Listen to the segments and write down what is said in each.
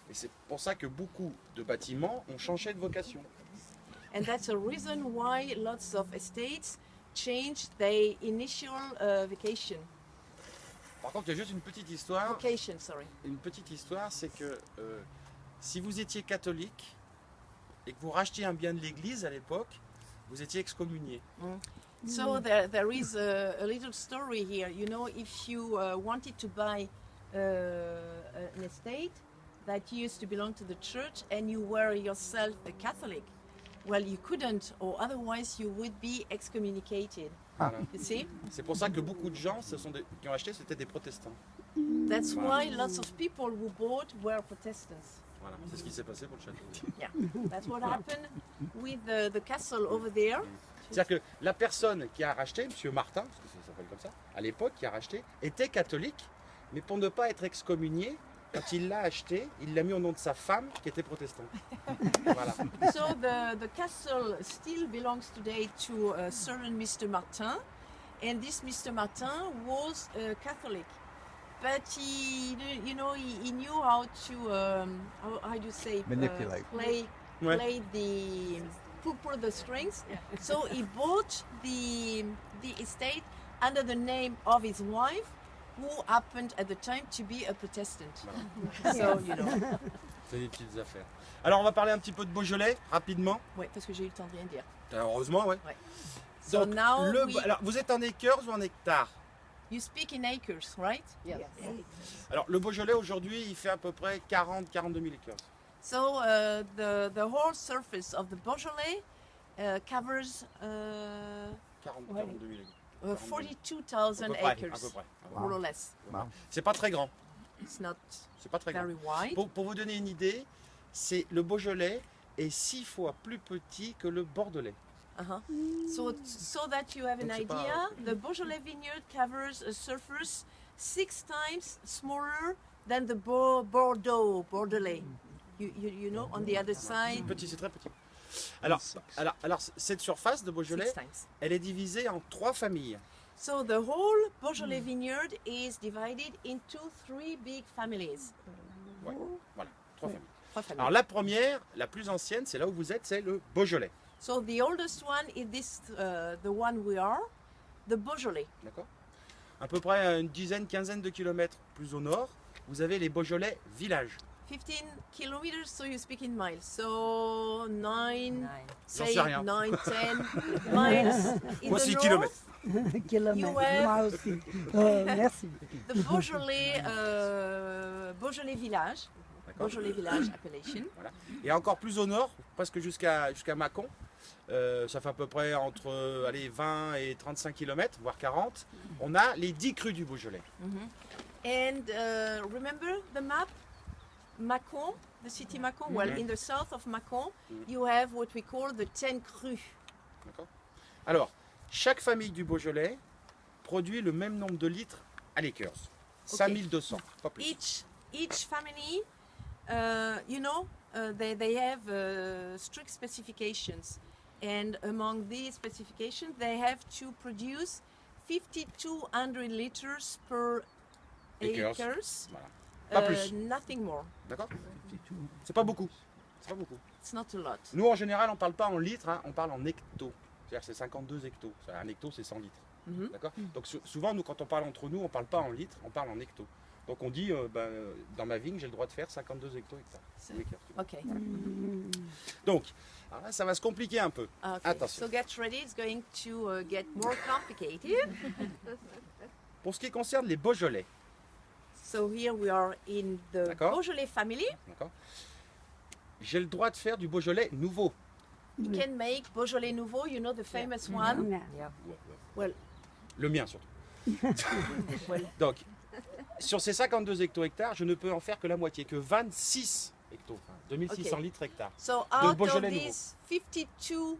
Et c'est pour ça que beaucoup de bâtiments ont changé de vocation. And that's a reason why lots of estates changed their initial vocation. Par contre, il y a juste une petite histoire. Vocation, sorry. Une petite histoire, c'est que si vous étiez catholique et que vous rachetiez un bien de l'église à l'époque, vous étiez excommunié. So there is a little story here. You know, if you wanted to buy an estate that used to belong to the church and you were yourself a Catholic, well, you couldn't, or otherwise you would be excommunicated. Voilà. You see? C'est pour ça que beaucoup de gens qui ont acheté, c'était des protestants. That's why lots of people who bought were Protestants. Voilà, c'est ce qui s'est passé pour le château. Yeah, that's what happened with the castle over there. C'est-à-dire que la personne qui a racheté, M. Martin, parce que ça s'appelle comme ça, à l'époque, qui a racheté, était catholique, mais pour ne pas être excommunié, quand il l'a acheté, il l'a mis au nom de sa femme qui était protestante. Voilà. So the castle still belongs today to a certain Mr. Martin, and this Mr. Martin was a Catholic, but he knew how to how do you say Manipulate. play the pull the strings. So he bought the estate under the name of his wife, who happened at the time to be a Protestant. Voilà. So you know. C'est des petites affaires. Alors on va parler un petit peu de Beaujolais, rapidement. Oui, parce que j'ai eu le temps de rien dire. Heureusement, ouais. Ouais. So Donc, now alors, vous êtes en acres ou en hectares? You speak in acres, right? Yes. Alors le Beaujolais aujourd'hui, il fait à peu près 40-42 000 acres. So the whole surface of the Beaujolais covers 42 000 acres. 42,000 À peu près, acres, à peu près. more or less. C'est pas très grand. It's not C'est pas très grand. very wide. Pour vous donner une idée, le Beaujolais est 6 fois plus petit que le Bordelais. So that you have an Donc, c'est pas- idea, the Beaujolais vineyard covers a surface 6 times smaller than the Bordeaux, Bordelais. You know, on the other side, Petit, c'est très petit. Alors, cette surface de Beaujolais, 6 times. elle est divisée en 3 familles. So the whole Beaujolais vineyard is divided into 3 big families. Ouais, voilà, 3 familles. 3 familles. Alors la première, la plus ancienne, c'est là où vous êtes, c'est le Beaujolais. So the oldest one is this, the one we are, the Beaujolais. D'accord. À peu près à une dizaine, quinzaine de kilomètres plus au nord, vous avez les Beaujolais villages. 15 kilometers, so you speak in miles. So 9, J'en say sais rien. 9, 10 miles. In Moi, the c'est north, kilomètres. Kilomètres, You have- moi aussi. Merci. the Beaujolais village, D'accord. Beaujolais village appellation. Voilà. Et encore plus au nord, presque jusqu'à Mâcon, ça fait à peu près entre 20 et 35 km, voire 40. On a les 10 crus du Beaujolais. And remember the map? Mâcon, the city Mâcon. Well, in the south of Mâcon, you have what we call the 10 crus. D'accord. Alors, chaque famille du Beaujolais produit le même nombre de litres à l'acre. 5200, pas plus. Each family, they have strict specifications, and among these specifications, they have to produce 5,200 liters per acres. Voilà. Pas plus. Nothing more. D'accord. C'est pas beaucoup. C'est pas beaucoup. It's not a lot. Nous, en général, on parle pas en litres, hein, on parle en hectos. C'est-à-dire c'est 52 hectos. Un hecto, c'est 100 litres. D'accord. Donc souvent, nous, quand on parle entre nous, on parle pas en litres, on parle en hectos. Donc on dit, dans ma vigne, j'ai le droit de faire 52 hecto-hectares. Okay. Donc, alors là, ça va se compliquer un peu. Okay. Attention. So get ready. It's going to get more complicated. Pour ce qui concerne les Beaujolais, So here we are in the D'accord. Beaujolais family. d'accord, j'ai le droit de faire du Beaujolais nouveau. You can make Beaujolais Nouveau, you know the famous one. Well, Le mien surtout. well, Donc, sur ces 52 hecto-hectares, je ne peux en faire que la moitié, que 26 hectos, 2600 Ok. litres hectares. so out of Beaujolais these 5200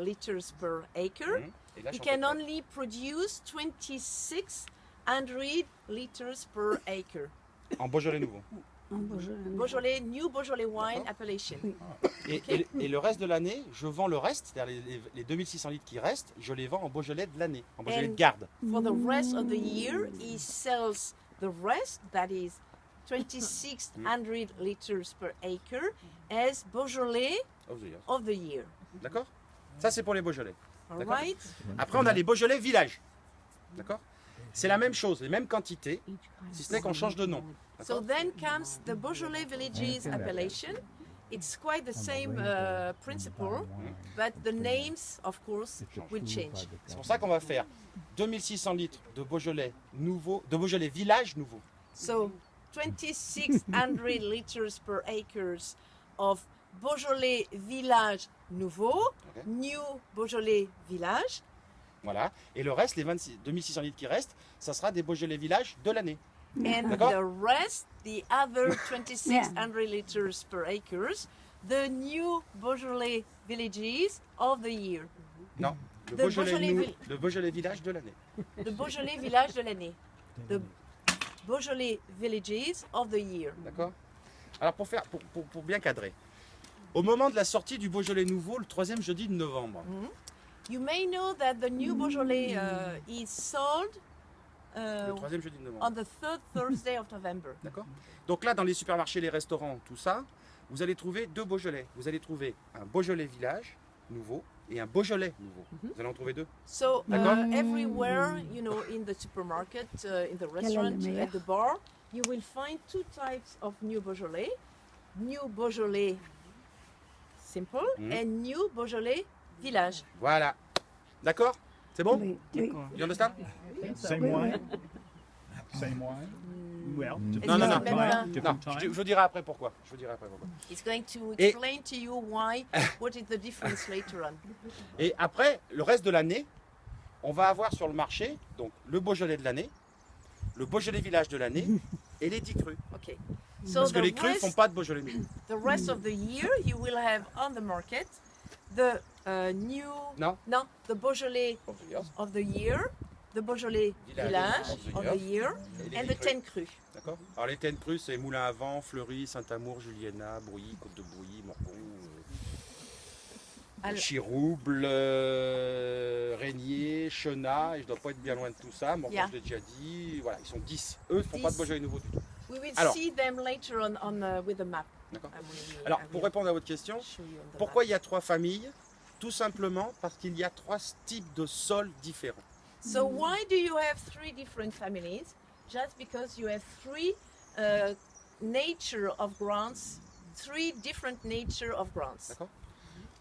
liters per acre, Et là, you j'en can fais pas. only produce 2600 liters per acre. En Beaujolais nouveau. Beaujolais, new Beaujolais wine appellation. Et le reste de l'année, je vends le reste, c'est-à-dire les 2600 litres qui restent, je les vends en Beaujolais de l'année, en Beaujolais de garde. For the rest of the year, he sells the rest, that is 2,600 liters per acre, as Beaujolais Of the year. of the year. D'accord? Ça, c'est pour les Beaujolais. All D'accord. right? Après, on a les Beaujolais villages. D'accord? C'est la même chose, les mêmes quantités, si ce n'est qu'on change de nom. So D'accord? then comes the Beaujolais Villages appellation. It's quite the same principle, but the names, of course, will change. C'est pour ça qu'on va faire 2600 litres de Beaujolais nouveau, de Beaujolais village nouveau. So 2,600 liters per acres of Beaujolais Village Nouveau, Ok. New Beaujolais Village, Voilà. Et le reste, les 2600 litres qui restent, ça sera des Beaujolais villages de l'année. and D'accord. the rest, the other 2,600 liters per acres, the new Beaujolais Villages of the year, Non, le The Beaujolais le Beaujolais village de l'année. the Beaujolais Village de l'année, the Beaujolais Villages of the year. D'accord? Alors pour bien cadrer, au moment de la sortie du Beaujolais nouveau, le 3e jeudi de novembre, You may know that the new Beaujolais is sold le 3e jeudi de novembre. on the third Thursday of November. D'accord? Donc là, dans les supermarchés, les restaurants, tout ça, vous allez trouver 2 Beaujolais. Vous allez trouver un Beaujolais village nouveau et un Beaujolais nouveau. Vous allez en trouver 2. So D'accord. everywhere, you know, in the supermarket, in the restaurant, meilleure? at the bar, you will find 2 types of new Beaujolais. New Beaujolais simple and new Beaujolais village. Voilà. D'accord? C'est bon? Oui, oui. You understand? Same wine? Same wine? Well, Non, non, non. Different time. Non, different je time. vous dirai après pourquoi. Je vous dirai après pourquoi. It's going to Et- explain to you why, what is the difference later on. Et après, le reste de l'année, on va avoir sur le marché donc le Beaujolais de l'année, le Beaujolais village de l'année et les 10 crus. Okay. So Parce que the les crus ne font rest, pas de Beaujolais nouveau. the rest of the year, you will have on the market the new, Non? no, the Beaujolais of the year, the Beaujolais village of the year, Et and les the 10 10 crus. D'accord? Alors les 10 crus, c'est Moulin à Vent, Fleury, Saint-Amour, Juliena, Brouilly, Côte de Brouilly, Morgon, Alors- Chirouble, Régnier, Chenat, et je dois pas être bien loin de tout ça. Morgon, Yeah. je l'ai déjà dit. Voilà, ils sont 10. Eux ne font pas de 10. Beaujolais nouveau du tout. We will Alors. see them later on with the map. D'accord? I will- Alors, I pour will répondre à votre question, show you on the pourquoi map. il y a 3 familles? Tout simplement parce qu'il y a 3 types de sols différents. So why do you have 3 different families? Just because you have 3 nature of grounds, 3 different nature of grounds. D'accord?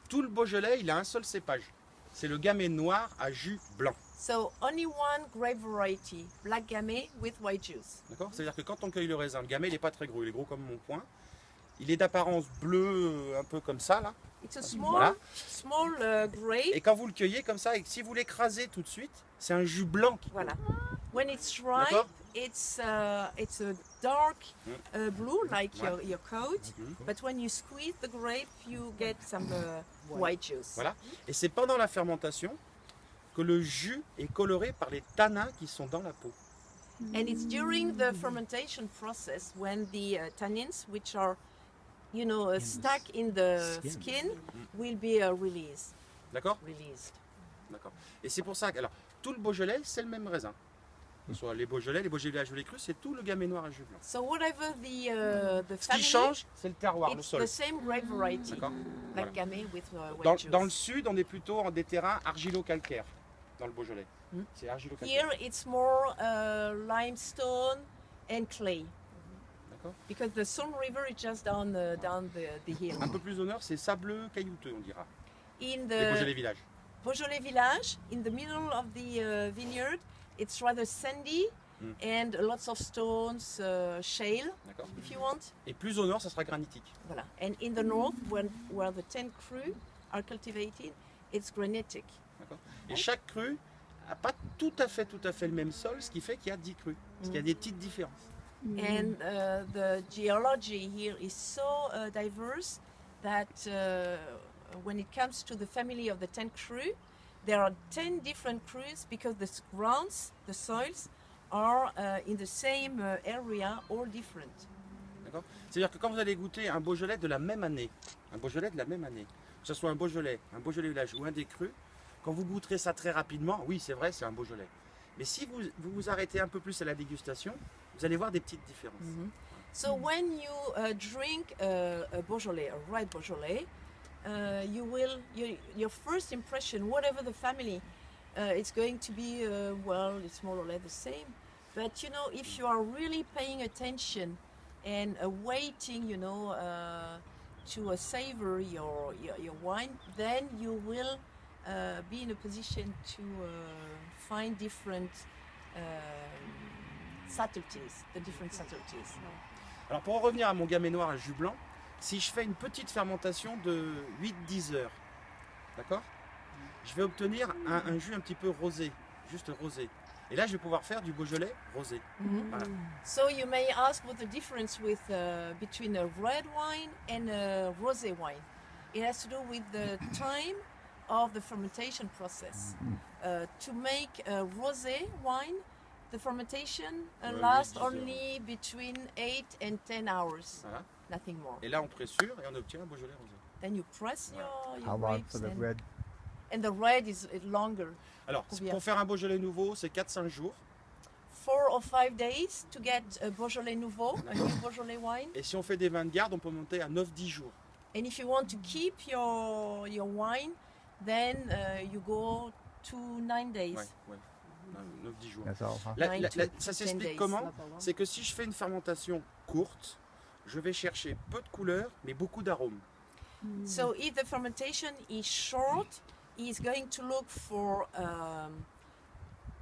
Tout le Beaujolais, il a un seul cépage. C'est le Gamay noir à jus blanc. So only one grape variety, black Gamay with white juice. D'accord? C'est-à-dire que quand on cueille le raisin, le Gamay, il n'est pas très gros, il est gros comme mon poing. Il est d'apparence bleue, un peu comme ça, là. It's a small, Voilà. small grape. Et quand vous le cueillez comme ça, et que si vous l'écrasez tout de suite, c'est un jus blanc qui Voilà. When it's ripe, D'accord. it's a dark blue like Ouais. your coat. But when you squeeze the grape, you get some white juice. Voilà. Et c'est pendant la fermentation que le jus est coloré par les tanins qui sont dans la peau. And it's during the fermentation process when the tannins, which are, you know, stuck in the skin, will be released. D'accord? Released. D'accord. Et c'est pour ça que alors, tout le Beaujolais, c'est le même raisin. Que ce soit les Beaujolais villages ou les crus, c'est tout le Gamay noir à jus blanc. So whatever the Ce qui family, change, c'est le terroir, le it's sol. the same grape variety, D'accord? like Voilà. Gamay with white Dans, juice. dans le sud, on est plutôt en des terrains argilo-calcaires, dans le Beaujolais. C'est argilo-calcaire. Here it's more limestone and clay. D'accord? Because the Sun River is just down the hill. Un peu plus au nord, c'est sableux caillouteux, on dira. In Les Beaujolais the villages. Beaujolais village, in the middle of the vineyard, it's rather sandy and lots of stones, shale, D'accord? if you want. Et plus au nord, ça sera granitique. Voilà. And in the north, where the 10 cru are cultivated, it's granitic. D'accord? Et chaque cru n'a pas tout à fait le même sol, ce qui fait qu'il y a 10 crus. Parce qu'il y a des petites différences. And the geology here is so diverse that when it comes to the family of the 10 cru, there are 10 different crus because the grounds, the soils, are in the same area or different. D'accord? C'est-à-dire que quand vous allez goûter un Beaujolais de la même année, que ce soit un Beaujolais village ou un des crus, quand vous goûterez ça très rapidement, oui c'est vrai c'est un Beaujolais. Mais si vous vous arrêtez un peu plus à la dégustation, vous allez voir des petites différences. So when you drink a Beaujolais, a red Beaujolais, you will your first impression, whatever the family, it's going to be well, it's more or less the same. But you know, if you are really paying attention and waiting, you know, to savor your wine, then you will be in a position to find different subtleties, the different subtleties. Alors pour en revenir à mon gamay noir à jus blanc, si je fais une petite fermentation de 8-10 heures, d'accord, je vais obtenir un jus un petit peu rosé, juste rosé. Et là, je vais pouvoir faire du Beaujolais rosé. Voilà. So you may ask what the difference with between a red wine and a rosé wine. It has to do with the time of the fermentation process. To make a rosé wine, the fermentation lasts 10 heures. only between 8 and 10 hours, Voilà. nothing more. Et là, on pressure et on obtient un Beaujolais rosé. Then you press your How about grapes for the and, red? and the red is longer. Alors, Combien? pour faire un Beaujolais nouveau, c'est 4-5 jours. 4 or 5 days to get a Beaujolais nouveau, a new Beaujolais wine. Et si on fait des vins de garde, on peut monter à 9-10 jours. And if you want to keep your wine, then you go to 9 days. Ouais. 9-10 jours. That's all, huh? Ça 10 s'explique days. comment? C'est que si je fais une fermentation courte, je vais chercher peu de couleurs, mais beaucoup d'arômes. So if the fermentation is short, he's going to look for.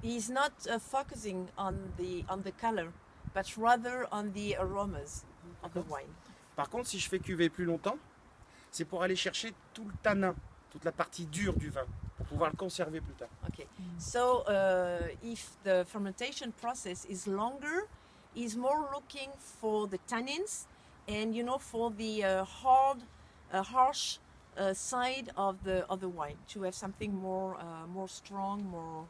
He's not focusing on the color, but rather on the aromas of the wine. Par contre, si je fais cuver plus longtemps, c'est pour aller chercher tout le tanin, toute la partie dure du vin, pour pouvoir le conserver plus tard. Okay. So if the fermentation process is longer, he's more looking for the tannins, and you know, for the harsh side of the wine, to have something more strong, more.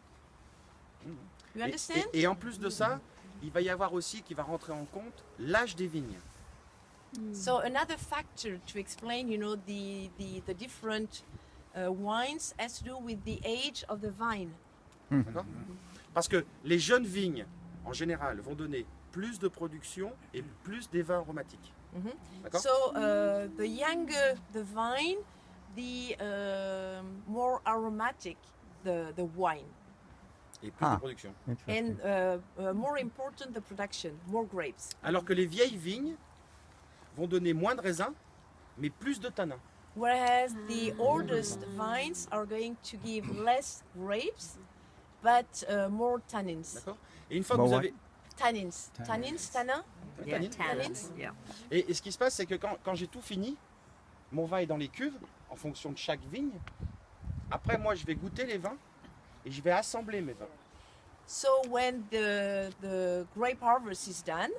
You understand? Et en plus de ça, il va y avoir aussi qui va rentrer en compte l'âge des vignes. So another factor to explain, you know, the different wines has to do with the age of the vine. D'accord? Parce que les jeunes vignes, en général, vont donner plus de production et plus des vins aromatiques. D'accord? So the younger the vine, the more aromatic the wine, Et plus de production. Interesting. and more important the production, more grapes. Alors que les vieilles vignes vont donner moins de raisins, mais plus de tanins. Whereas the oldest vines are going to give less grapes, but more tannins. D'accord? Et une fois que Bon, vous ouais. avez... Tannins. Tannins, tannin? Tannins. Tannins. Yeah. Et ce qui se passe, c'est que quand j'ai tout fini, mon vin est dans les cuves, en fonction de chaque vigne. Après, moi, je vais goûter les vins et je vais assembler mes vins. So when the grape harvest is done,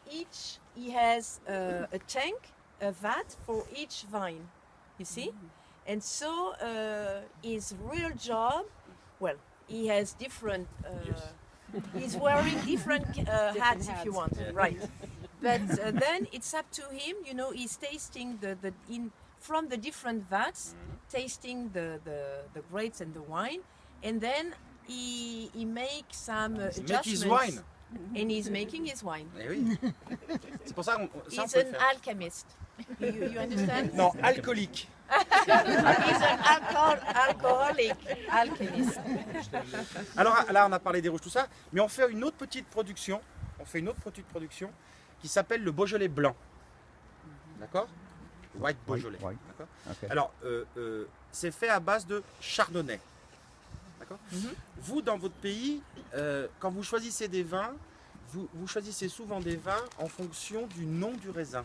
he has a tank, a vat for each vine, you see? And so his real job, well, he has different, he's wearing different hats if you want, Yeah. right? But then it's up to him, you know, he's tasting from the different vats, tasting the grapes and the wine, and then he makes some Make adjustments. his wine. And he's making his wine. Eh oui. C'est pour ça qu'on ça, on He's peut an le faire. alchemist. You understand? Non, alcoolique. He's an alcoholic alchemist. Alors là, on a parlé des rouges, tout ça, mais on fait une autre petite production. On fait une autre petite production qui s'appelle le Beaujolais blanc. D'accord? White Beaujolais. White. D'accord? Okay. Alors, c'est fait à base de chardonnay. D'accord? Vous, dans votre pays, quand vous choisissez des vins, vous choisissez souvent des vins en fonction du nom du raisin,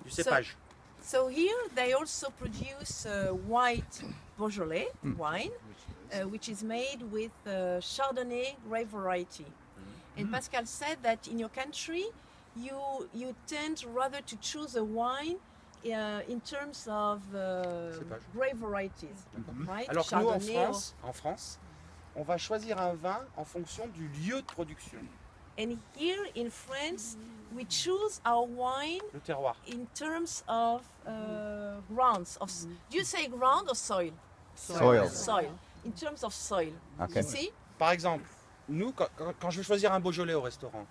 du cépage. So here they also produce white Beaujolais wine, which is made with Chardonnay grape variety. And Pascal said that in your country, you tend rather to choose a wine in terms of grape varieties, right? Alors que nous, Chardonnay en France, on va choisir un vin en fonction du lieu de production, And here in France, we choose our wine le terroir. in terms of grounds. Do you say ground or soil? Soil. Soil. In terms of soil. Okay. You see? Par exemple, nous, quand je veux choisir un Beaujolais au restaurant,